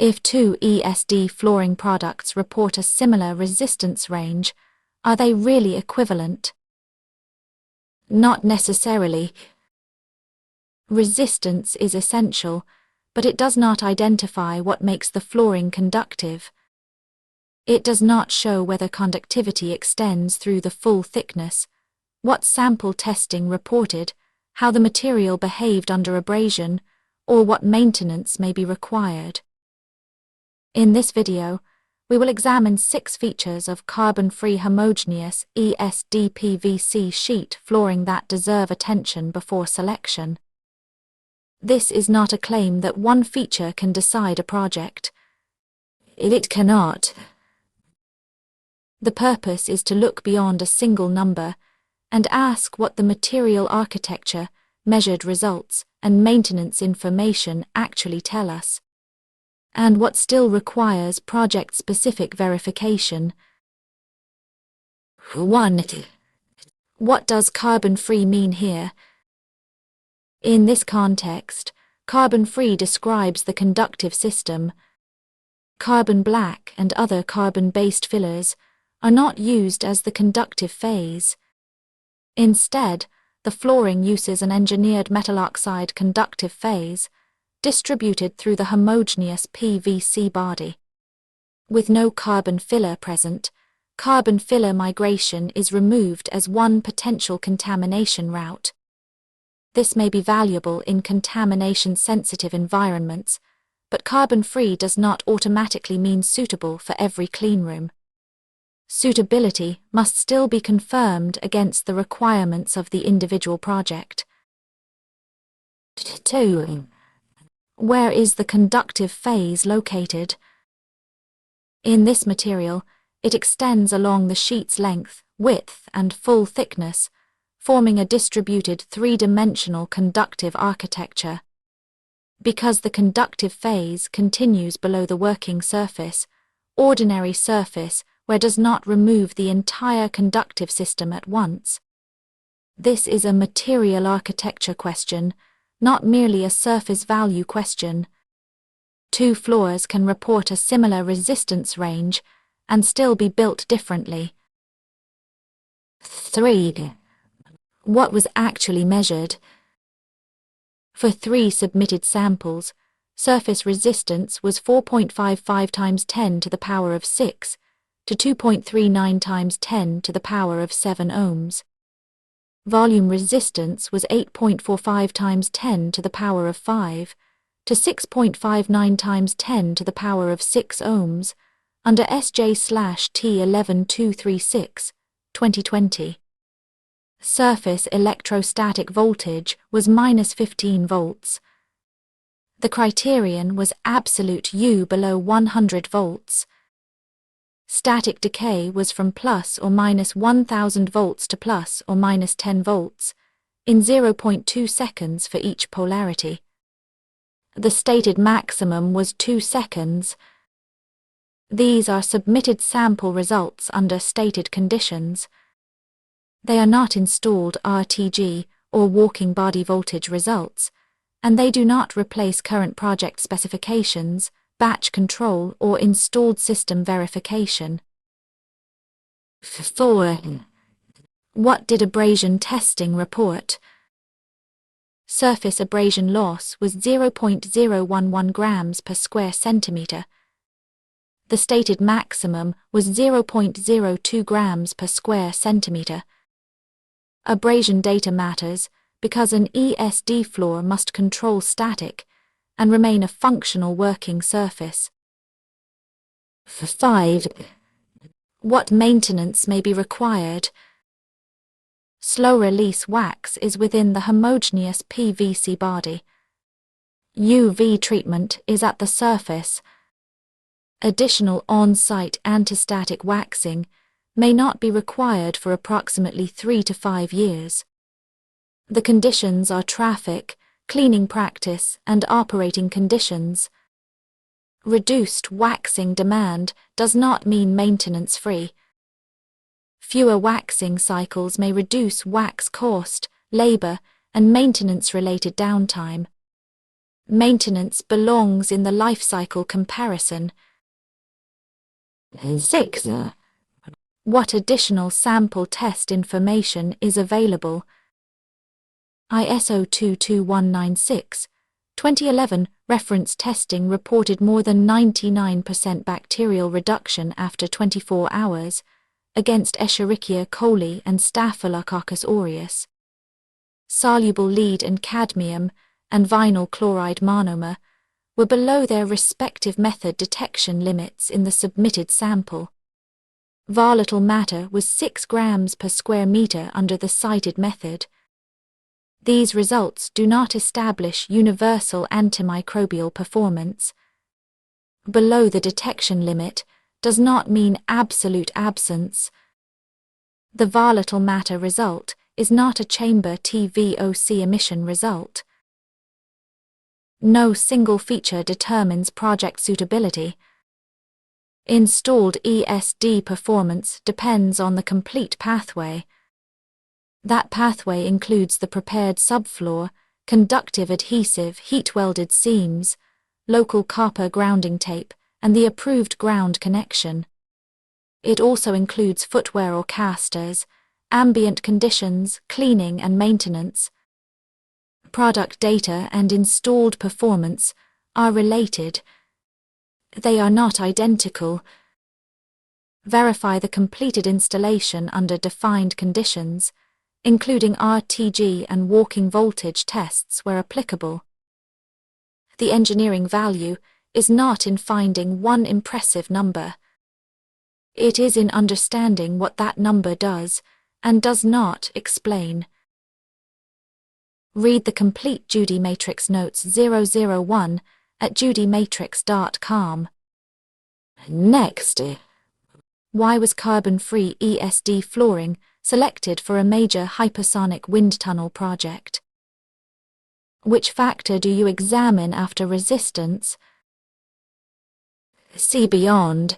If two ESD flooring products report a similar resistance range, are they really equivalent? Not necessarily. Resistance is essential, but it does not identify what makes the flooring conductive. It does not show whether conductivity extends through the full thickness, what sample testing reported, how the material behaved under abrasion, or what maintenance may be required. In this video, we will examine 6 features of carbon-free homogeneous ESD PVC sheet flooring that deserve attention before selection. This is not a claim that one feature can decide a project. It cannot. The purpose is to look beyond a single number and ask what the material architecture, measured results, and maintenance information actually tell us, and what still requires project-specific verification. 1. What does carbon-free mean here? In this context, carbon-free describes the conductive system. Carbon black and other carbon-based fillers are not used as the conductive phase. Instead, the flooring uses an engineered metal oxide conductive phase, distributed through the homogeneous PVC body. With no carbon filler present, carbon filler migration is removed as one potential contamination route. This may be valuable in contamination-sensitive environments, but carbon-free does not automatically mean suitable for every cleanroom. Suitability must still be confirmed against the requirements of the individual project. 2. Where is the conductive phase located? In this material, it extends along the sheet's length, width, and full thickness, forming a distributed 3-dimensional conductive architecture. Because the conductive phase continues below the working surface, ordinary surface where does not remove the entire conductive system at once. This is a material architecture question, not merely a surface value question. 2 floors can report a similar resistance range and still be built differently. 3. What was actually measured? For 3 submitted samples, surface resistance was 4.55 times 10 to the power of 6 to 2.39 times 10 to the power of 7 ohms. Volume resistance was 8.45 times 10 to the power of 5 to 6.59 times 10 to the power of 6 ohms under SJ/T11236, 2020. Surface electrostatic voltage was -15 volts. The criterion was absolute U below 100 volts. Static decay was from plus or minus 1000 volts to plus or minus 10 volts, in 0.2 seconds for each polarity. The stated maximum was 2 seconds. These are submitted sample results under stated conditions. They are not installed RTG or walking body voltage results, and they do not replace current project specifications, batch control, or installed system verification. 4. What did abrasion testing report? Surface abrasion loss was 0.011 grams per square centimeter. The stated maximum was 0.02 grams per square centimeter. Abrasion data matters because an ESD floor must control static and remain a functional working surface. 5. What maintenance may be required? Slow-release wax is within the homogeneous PVC body. UV treatment is at the surface. Additional on-site antistatic waxing may not be required for approximately 3 to 5 years. The conditions are traffic, cleaning practice, and operating conditions. Reduced waxing demand does not mean maintenance-free. Fewer waxing cycles may reduce wax cost, labor, and maintenance-related downtime. Maintenance belongs in the life cycle comparison. 6. What additional sample test information is available? ISO 22196, 2011 reference testing reported more than 99% bacterial reduction after 24 hours against Escherichia coli and Staphylococcus aureus. Soluble lead and cadmium and vinyl chloride monomer were below their respective method detection limits in the submitted sample. Volatile matter was 6 grams per square meter under the cited method. These results do not establish universal antimicrobial performance. Below the detection limit does not mean absolute absence. The volatile matter result is not a chamber TVOC emission result. No single feature determines project suitability. Installed ESD performance depends on the complete pathway. That pathway includes the prepared subfloor, conductive adhesive heat-welded seams, local copper grounding tape, and the approved ground connection. It also includes footwear or casters, ambient conditions, cleaning and maintenance. Product data and installed performance are related. They are not identical. Verify the completed installation under defined conditions, including RTG and walking voltage tests where applicable. The engineering value is not in finding one impressive number. It is in understanding what that number does and does not explain. Read the complete Judy Matrix Notes 001 at judymatrix.com. Next. Why was carbon-free ESD flooring selected for a major hypersonic wind tunnel project? Which factor do you examine after resistance? See beyond.